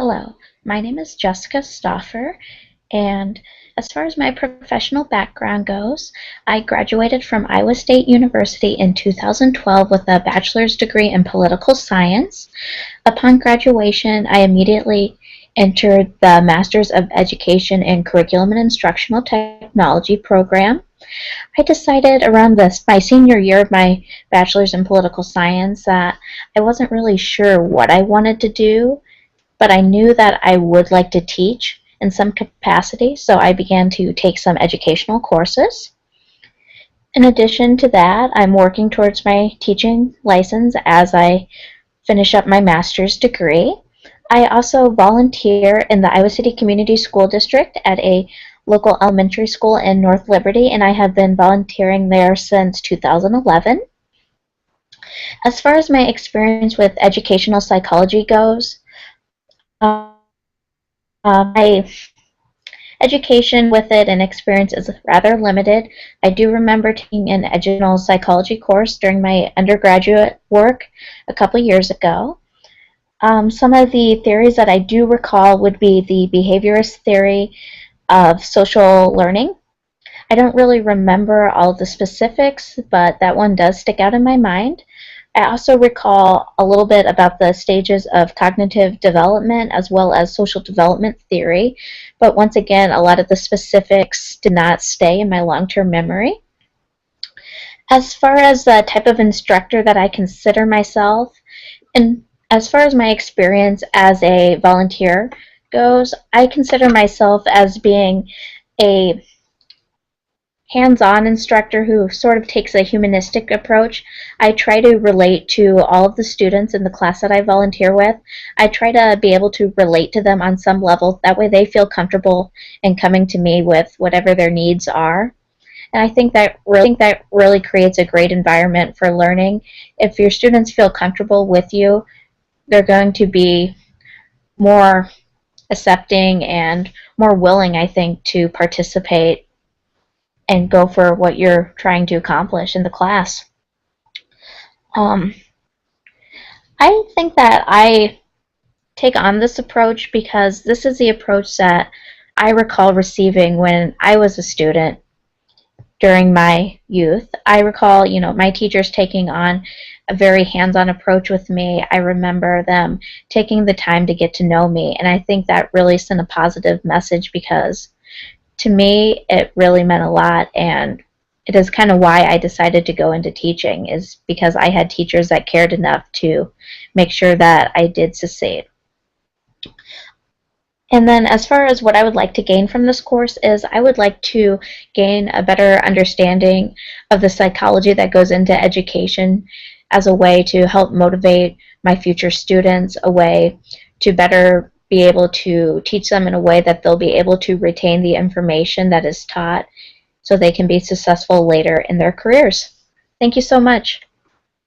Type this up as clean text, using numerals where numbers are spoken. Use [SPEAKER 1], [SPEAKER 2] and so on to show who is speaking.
[SPEAKER 1] Hello, my name is Jessica Stoffer, and as far as my professional background goes, I graduated from Iowa State University in 2012 with a bachelor's degree in political science. Upon graduation, I immediately entered the Master's of Education in Curriculum and Instructional Technology program. I decided around my senior year of my bachelor's in political science that I wasn't really sure what I wanted to do, but I knew that I would like to teach in some capacity, so I began to take some educational courses. In addition to that, I'm working towards my teaching license as I finish up my master's degree. I also volunteer in the Iowa City Community School District at a local elementary school in North Liberty, and I have been volunteering there since 2011. As far as my experience with educational psychology goes, my education with it and experience is rather limited. I do remember taking an educational psychology course during my undergraduate work a couple years ago. Some of the theories that I do recall would be the behaviorist theory of social learning. I don't really remember all the specifics, but that one does stick out in my mind. I also recall a little bit about the stages of cognitive development as well as social development theory, but once again, a lot of the specifics did not stay in my long-term memory. As far as the type of instructor that I consider myself, and as far as my experience as a volunteer goes, I consider myself as being a hands-on instructor who sort of takes a humanistic approach. I try to relate to all of the students in the class that I volunteer with. I try to be able to relate to them on some level. That way they feel comfortable in coming to me with whatever their needs are. And I think that really creates a great environment for learning. If your students feel comfortable with you, they're going to be more accepting and more willing, I think, to participate and go for what you're trying to accomplish in the class. Um, I think that I take on this approach because this is the approach that I recall receiving when I was a student during my youth. I recall, my teachers taking on a very hands-on approach with me. I remember them taking the time to get to know me, and I think that really sent a positive message because to me, it really meant a lot, and it is kind of why I decided to go into teaching, is because I had teachers that cared enough to make sure that I did succeed. And then as far as what I would like to gain from this course is I would like to gain a better understanding of the psychology that goes into education as a way to help motivate my future students, a way to better be able to teach them in a way that they'll be able to retain the information that is taught so they can be successful later in their careers. Thank you so much.